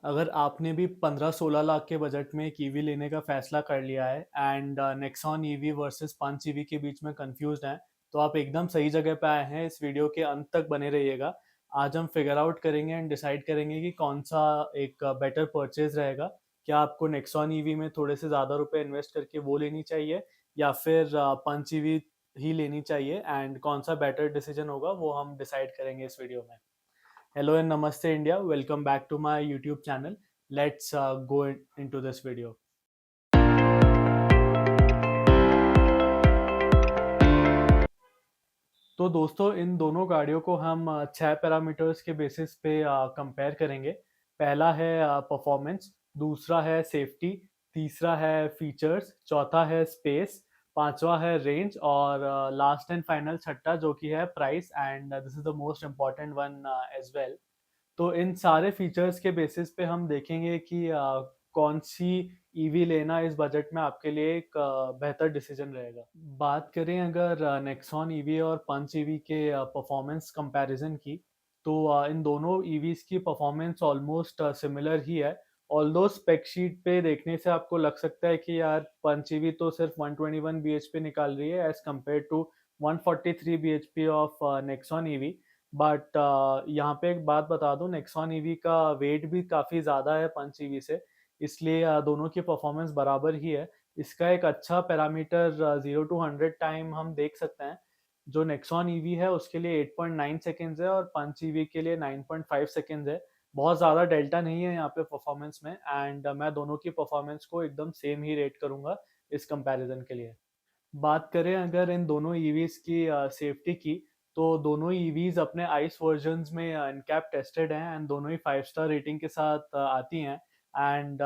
अगर आपने भी 15-16 लाख के बजट में एक ईवी लेने का फैसला कर लिया है and Nexon EV versus Punch EV के बीच में कंफ्यूज्ड हैं, तो आप एकदम सही जगह पे आए हैं। इस वीडियो के अंत तक बने रहिएगा। आज हम फिगर आउट करेंगे एंड डिसाइड करेंगे कि कौन सा एक बेटर परचेज रहेगा। क्या आपको नेक्सॉन ईवी में थोड़े से ज़्यादा रुपए इन्वेस्ट करके वो लेनी चाहिए या फिर पंच ईवी ही लेनी चाहिए, एंड कौन सा बेटर डिसीजन होगा वो हम डिसाइड करेंगे इस वीडियो में। Hello and Namaste India. Welcome back to my YouTube channel. Let's go into this video. तो दोस्तों, इन दोनों गाड़ियों को हम 6 पैरामीटर्स के बेसिस पे कंपेयर करेंगे। पहला है परफॉर्मेंस, दूसरा है सेफ्टी, तीसरा है फीचर्स, चौथा है स्पेस, पांचवा है रेंज और लास्ट एंड फाइनल छठा जो कि है price, and this is the most important one as well. तो इन सारे फीचर्स के बेसिस पे हम देखेंगे कि कौन सी ईवी लेना इस बजट में आपके लिए एक बेहतर डिसीजन रहेगा। बात करें अगर नेक्सॉन ईवी और पंच ईवी के परफॉर्मेंस कंपैरिजन की, तो इन दोनों ईवीज की परफॉर्मेंस ऑलमोस्ट सिमिलर ही है। ऑल्दो स्पेक शीट पे देखने से आपको लग सकता है कि यार पंच ईवी तो सिर्फ 121 bhp निकाल रही है as compare to 143 bhp of Nexon EV. But यहाँ पे एक बात बता दूं, नेक्सॉन ईवी का वेट भी काफ़ी ज़्यादा है पंच ईवी से, इसलिए दोनों की परफॉर्मेंस बराबर ही है। इसका एक अच्छा पैरामीटर 0 to 100 टाइम हम देख सकते हैं। जो नेक्सॉन ईवी है उसके लिए 8.9 सेकेंड्स है और पंच ईवी के लिए 9.5 सेकेंड्स है। बहुत ज़्यादा डेल्टा नहीं है यहाँ पे परफॉर्मेंस में, एंड मैं दोनों की परफॉर्मेंस को एकदम सेम ही रेट करूँगा इस कंपैरिजन के लिए। बात करें अगर इन दोनों ईवीज की सेफ्टी की, तो दोनों ईवीज अपने आइस वर्जन्स में इनकैप टेस्टेड हैं एंड दोनों ही 5 स्टार रेटिंग के साथ आती हैं। And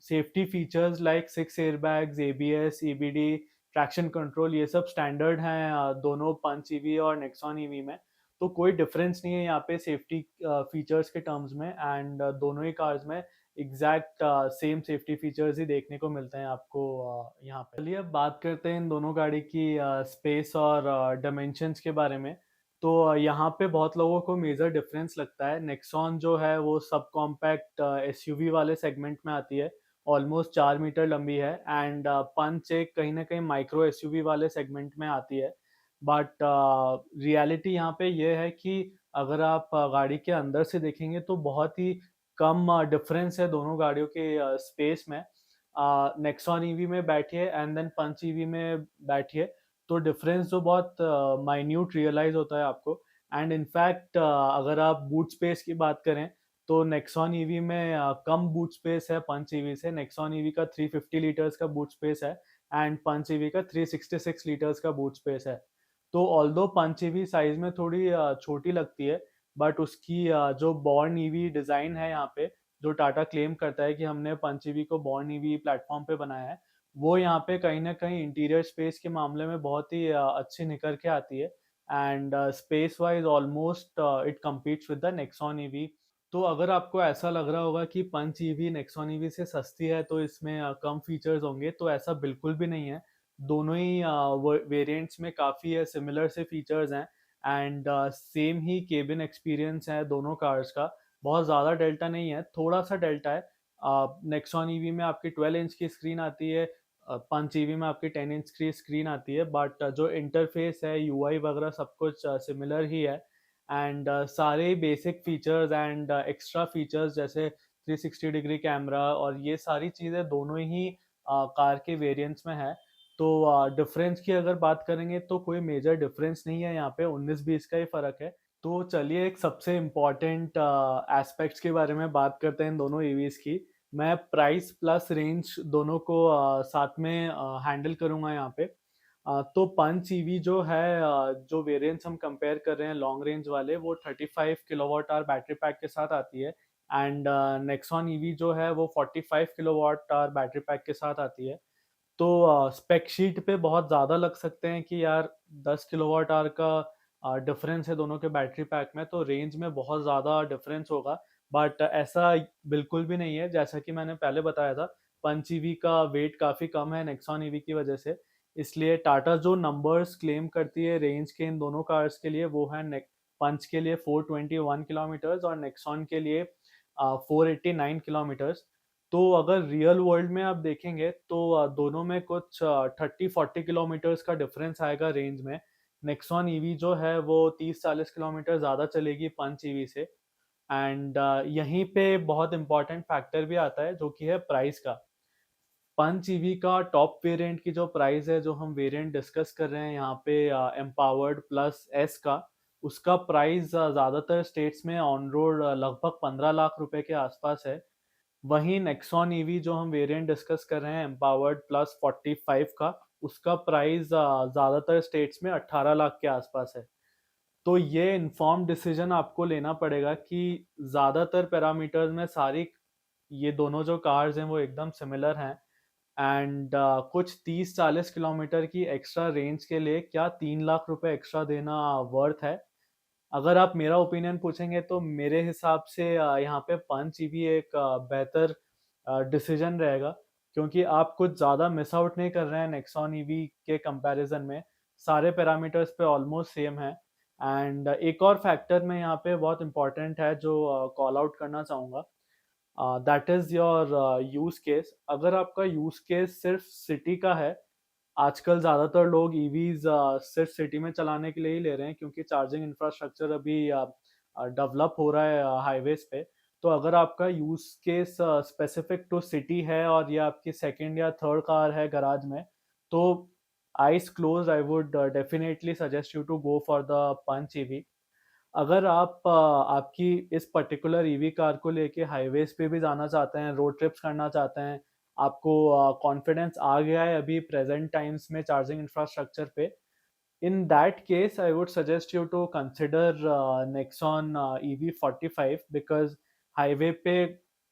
safety features like 6 airbags, ABS, EBD, traction control, ये सब स्टैंडर्ड हैं दोनों पंच ईवी और नेक्सॉन ईवी में। तो कोई डिफरेंस नहीं है यहाँ पे सेफ्टी फीचर्स के टर्म्स में, एंड दोनों ही कार्स में एग्जैक्ट सेम सेफ्टी फीचर्स ही देखने को मिलते हैं आपको यहाँ पे। चलिए अब बात करते हैं इन दोनों गाड़ी की स्पेस और डायमेंशंस के बारे में। तो यहाँ पे बहुत लोगों को मेजर डिफरेंस लगता है। नेक्सॉन जो है वो सब कॉम्पैक्ट एसयूवी वाले सेगमेंट में आती है, ऑलमोस्ट 4 मीटर लंबी है, एंड पंच एक कहीं ना कहीं माइक्रो एसयूवी वाले सेगमेंट में आती है। बट रियलिटी यहाँ पे ये है कि अगर आप गाड़ी के अंदर से देखेंगे तो बहुत ही कम डिफरेंस है दोनों गाड़ियों के स्पेस में। नेक्सॉन ईवी में बैठिए एंड देन पंच ईवी में बैठिए, तो डिफरेंस जो बहुत माइन्यूट रियलाइज होता है आपको। एंड इनफैक्ट अगर आप बूट स्पेस की बात करें, तो नेक्सॉन ईवी में कम बूट स्पेस है पंच ईवी से। नेक्सॉन ईवी का 350 लीटर्स का बूट स्पेस है एंड पंच ईवी का 366 लीटर्स का बूट स्पेस है। तो ऑल्दो पंच ईवी साइज में थोड़ी छोटी लगती है, बट उसकी जो बॉर्न ईवी डिज़ाइन है यहाँ पे, जो टाटा क्लेम करता है कि हमने पंच ईवी को बॉर्न ईवी प्लेटफॉर्म पे बनाया है, वो यहाँ पे कहीं ना कहीं इंटीरियर स्पेस के मामले में बहुत ही अच्छी निकल के आती है। And space wise almost it competes with the Nexon EV. तो अगर आपको ऐसा लग रहा होगा कि पंच ईवी नेक्सॉन ईवी से सस्ती है तो इसमें कम फीचर्स होंगे, तो ऐसा बिल्कुल भी नहीं है। दोनों ही वेरिएंट्स में काफ़ी सिमिलर से फीचर्स हैं, and same he cabin experience है दोनों कार्स का। बहुत ज़्यादा डेल्टा नहीं है, थोड़ा सा डेल्टा है। नेक्सॉन ईवी में आपकी 12 इंच की स्क्रीन आती है, पंच ईवी में आपकी 10 इंच की स्क्रीन आती है, बट जो इंटरफेस है, यूआई वगैरह सब कुछ सिमिलर ही है। एंड सारे basic features and extra features जैसे 360 डिग्री कैमरा और ये सारी चीज़ें दोनों ही कार के वेरिएंट्स में है। तो डिफरेंस की अगर बात करेंगे तो कोई मेजर डिफरेंस नहीं है, यहाँ पे 19-20 का ही फर्क है। तो चलिए एक सबसे इम्पॉर्टेंट एस्पेक्ट्स के बारे में बात करते हैं इन दोनों ईवीज की। मैं प्राइस प्लस रेंज दोनों को साथ में हैंडल करूंगा यहाँ पे। तो पंच ईवी जो है, जो वेरिएंट्स हम कंपेयर कर रहे हैं लॉन्ग रेंज वाले, वो 35 किलोवाट आवर बैटरी पैक के साथ आती है। एंड नेक्सॉन ईवी जो है वो 45 किलोवाट आवर बैटरी पैक के साथ आती है। तो स्पेक शीट पे बहुत ज़्यादा लग सकते हैं कि यार 10 किलोवाट आवर का डिफरेंस है दोनों के बैटरी पैक में, तो रेंज में बहुत ज़्यादा डिफरेंस होगा। बट ऐसा बिल्कुल भी नहीं है, जैसा कि मैंने पहले बताया था, पंच ईवी का वेट काफ़ी कम है नेक्सॉन ईवी की वजह से। इसलिए टाटा जो नंबर्स क्लेम करती है रेंज के इन दोनों कार्स के लिए, वो है पंच के लिए 421 किलोमीटर्स और नेक्सॉन के लिए 489 किलोमीटर्स। तो अगर रियल वर्ल्ड में आप देखेंगे तो दोनों में कुछ 30-40 किलोमीटर्स का डिफरेंस आएगा रेंज में। नेक्सॉन ईवी जो है वो 30-40 किलोमीटर ज़्यादा चलेगी पंच ईवी से। एंड यहीं पे बहुत इंपॉर्टेंट फैक्टर भी आता है जो कि है प्राइस का। पंच ईवी का टॉप वेरिएंट की जो प्राइस है, जो हम वेरिएंट डिस्कस कर रहे हैं यहाँ पे एम्पावर्ड प्लस एस का, उसका प्राइस ज़्यादातर स्टेट्स में ऑन रोड लगभग 15 लाख रुपए के आसपास है। वहीं नेक्सॉन ईवी जो हम वेरिएंट डिस्कस कर रहे हैं एम्पावर्ड प्लस 45 का, उसका प्राइस ज़्यादातर स्टेट्स में 18 लाख के आसपास है। तो ये इन्फॉर्म डिसीजन आपको लेना पड़ेगा कि ज़्यादातर पैरामीटर्स में सारी ये दोनों जो कार्स हैं वो एकदम सिमिलर हैं। एंड कुछ 30-40 किलोमीटर की एक्स्ट्रा रेंज के लिए क्या 3 लाख रुपए एक्स्ट्रा देना वर्थ है? अगर आप मेरा ओपिनियन पूछेंगे तो मेरे हिसाब से यहाँ पे पंच ईवी एक बेहतर डिसीजन रहेगा, क्योंकि आप कुछ ज़्यादा मिस आउट नहीं कर रहे हैं नेक्सॉन ईवी के कंपैरिजन में। सारे पैरामीटर्स पे ऑलमोस्ट सेम है। एंड एक और फैक्टर मैं यहाँ पे बहुत इंपॉर्टेंट है जो कॉल आउट करना चाहूँगा, that is your use case. अगर आपका यूज़ केस सिर्फ सिटी का है, आजकल ज़्यादातर लोग ईवीज सिर्फ सिटी में चलाने के लिए ही ले रहे हैं, क्योंकि चार्जिंग इंफ्रास्ट्रक्चर अभी डेवलप हो रहा है हाईवेज पे। तो अगर आपका use case specific to city है और ये आपकी सेकंड या थर्ड कार है गराज में, तो eyes close I would definitely suggest you to go for the Punch EV. अगर आप आपकी इस पर्टिकुलर ईवी कार को लेके हाईवेज पे भी जाना चाहते हैं, रोड ट्रिप्स करना चाहते हैं, आपको कॉन्फिडेंस आ गया है अभी प्रेजेंट टाइम्स में चार्जिंग इंफ्रास्ट्रक्चर पे, in that case I would suggest you to consider Nexon EV45, because highway पे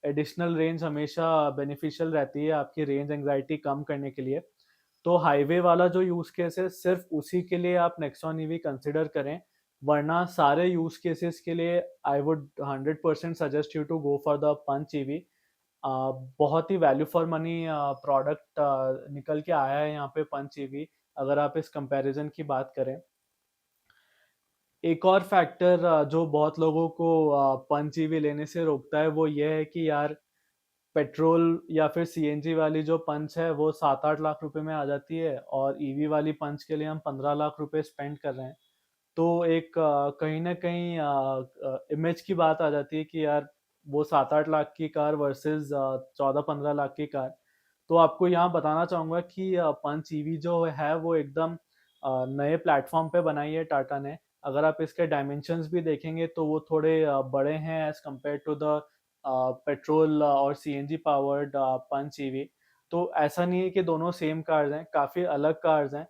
एडिशनल रेंज हमेशा बेनिफिशियल रहती है आपकी रेंज एंग्जाइटी कम करने के लिए। तो हाईवे वाला जो यूज़ केस है सिर्फ उसी के लिए आप नेक्सॉन ईवी कंसिडर करें, वरना सारे यूज़ केसेस के लिए I would 100% suggest you to go for the Punch EV. बहुत ही वैल्यू फॉर मनी प्रोडक्ट निकल के आया है यहाँ पे पंच ईवी, अगर आप इस कंपैरिजन की बात करें। एक और फैक्टर जो बहुत लोगों को पंच ईवी लेने से रोकता है वो ये है कि यार पेट्रोल या फिर सीएनजी वाली जो पंच है वो 7-8 लाख रुपए में आ जाती है, और ईवी वाली पंच के लिए हम 15 लाख रुपए स्पेंड कर रहे हैं। तो एक कहीं ना कहीं इमेज की बात आ जाती है कि यार वो 7-8 लाख की कार वर्सेस 14-15 लाख की कार। तो आपको यहाँ बताना चाहूँगा कि पंच ईवी जो है वो एकदम नए प्लेटफॉर्म पे बनाई है टाटा ने। अगर आप इसके डायमेंशंस भी देखेंगे तो वो थोड़े बड़े हैं as compare to the petrol और सीएनजी पावर्ड पंच ईवी। तो ऐसा नहीं है कि दोनों सेम कार्स हैं, काफ़ी अलग कार्स हैं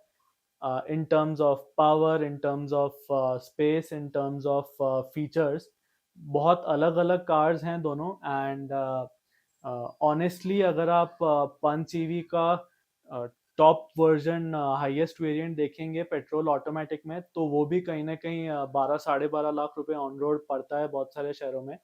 in terms of power, in terms of space, in terms of features। बहुत अलग अलग कार्स हैं दोनों। एंड ऑनेस्टली अगर आप पंच ईवी का टॉप वर्जन हाईएस्ट वेरिएंट देखेंगे पेट्रोल ऑटोमेटिक में, तो वो भी कहीं ना कहीं 12-12.5 लाख रुपए ऑन रोड पड़ता है बहुत सारे शहरों में।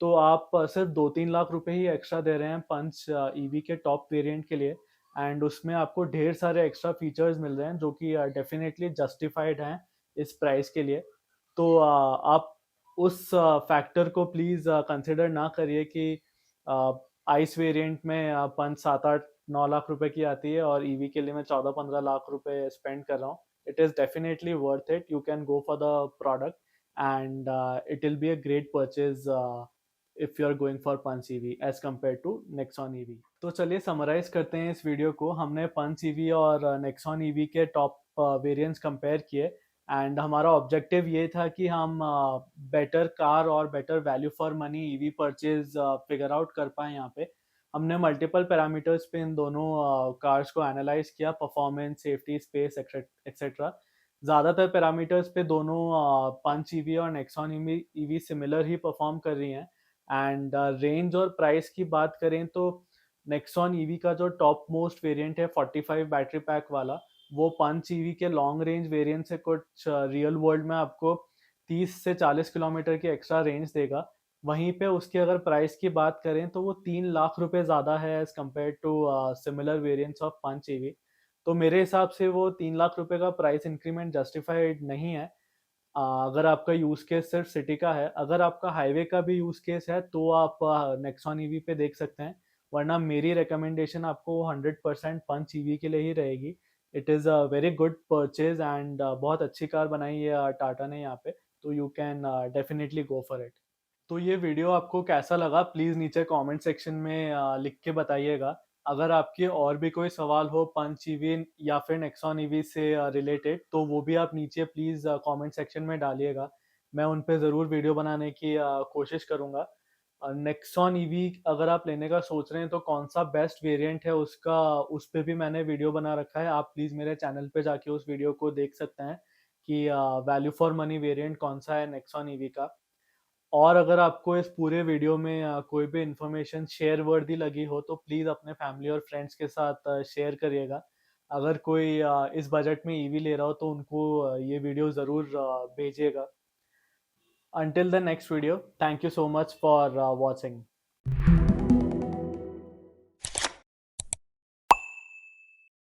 तो आप सिर्फ 2-3 लाख रुपए ही एक्स्ट्रा दे रहे हैं पंच ईवी के टॉप वेरिएंट के लिए, एंड उसमें आपको ढेर सारे एक्स्ट्रा फीचर्स मिल रहे हैं जो कि डेफिनेटली जस्टिफाइड हैं इस प्राइस के लिए। तो आप उस फैक्टर को प्लीज़ कंसिडर ना करिए कि आइस वेरिएंट में पंच 7-8-9 लाख रुपए की आती है और ईवी के लिए मैं 14-15 लाख रुपए स्पेंड कर रहा हूँ। It is definitely worth it, you can go for the product, and it will be a great purchase if you are going for Punch EV as compared to Nexon EV। तो चलिए summarise करते हैं इस video को। हमने Punch EV और Nexon EV के top variants compare किए, एंड हमारा ऑब्जेक्टिव ये था कि हम बेटर कार और better value for money EV purchase figure out कर पाए। यहाँ पे हमने मल्टीपल पैरामीटर्स पे इन दोनों कार्स को एनालाइज किया, परफॉर्मेंस, सेफ्टी, स्पेस एक्सेट्रा। ज़्यादातर पैरामीटर्स पे दोनों पंच ईवी और नेक्सॉन ईवी सिमिलर ही परफॉर्म कर रही हैं। एंड रेंज और प्राइस की बात करें तो नेक्सॉन ईवी का जो टॉप मोस्ट वेरिएंट है 45 बैटरी पैक वाला, वो पंच ईवी के लॉन्ग रेंज वेरिएंट से कुछ रियल वर्ल्ड में आपको 30 से 40 किलोमीटर की एक्स्ट्रा रेंज देगा। वहीं पे उसकी अगर प्राइस की बात करें तो वो 3 लाख रुपए ज़्यादा है as compare to similar variants of Punch EV. तो मेरे हिसाब से वो 3 लाख रुपए का प्राइस इंक्रीमेंट जस्टिफाइड नहीं है। अगर आपका यूज केस सिर्फ सिटी का है, अगर आपका हाईवे का भी यूज केस है तो आप नेक्सॉन ईवी पे देख सकते हैं, वरना मेरी रिकमेंडेशन आपको 100% पंच ईवी के लिए ही रहेगी। It is a very good purchase and बहुत अच्छी कार बनाई है टाटा ने यहाँ पे, तो you can definitely go for it. तो ये वीडियो आपको कैसा लगा प्लीज़ नीचे कमेंट सेक्शन में लिख के बताइएगा। अगर आपके और भी कोई सवाल हो पंच ईवी या फिर नेक्सॉन ईवी से रिलेटेड, तो वो भी आप नीचे प्लीज़ कमेंट सेक्शन में डालिएगा। मैं उन पे ज़रूर वीडियो बनाने की कोशिश करूँगा। नेक्सॉन ईवी अगर आप लेने का सोच रहे हैं तो कौन सा बेस्ट वेरिएंट है उसका, उस पे भी मैंने वीडियो बना रखा है। आप प्लीज़ मेरे चैनल पे जाके उस वीडियो को देख सकते हैं कि वैल्यू फॉर मनी वेरिएंट कौन सा है नेक्सॉन ईवी का। और अगर आपको इस पूरे वीडियो में कोई भी इंफॉर्मेशन शेयर वर्दी लगी हो तो प्लीज़ अपने फैमिली और फ्रेंड्स के साथ शेयर करिएगा। अगर कोई इस बजट में ईवी ले रहा हो तो उनको ये वीडियो ज़रूर भेजिएगा। Until the next video, thank you so much for watching.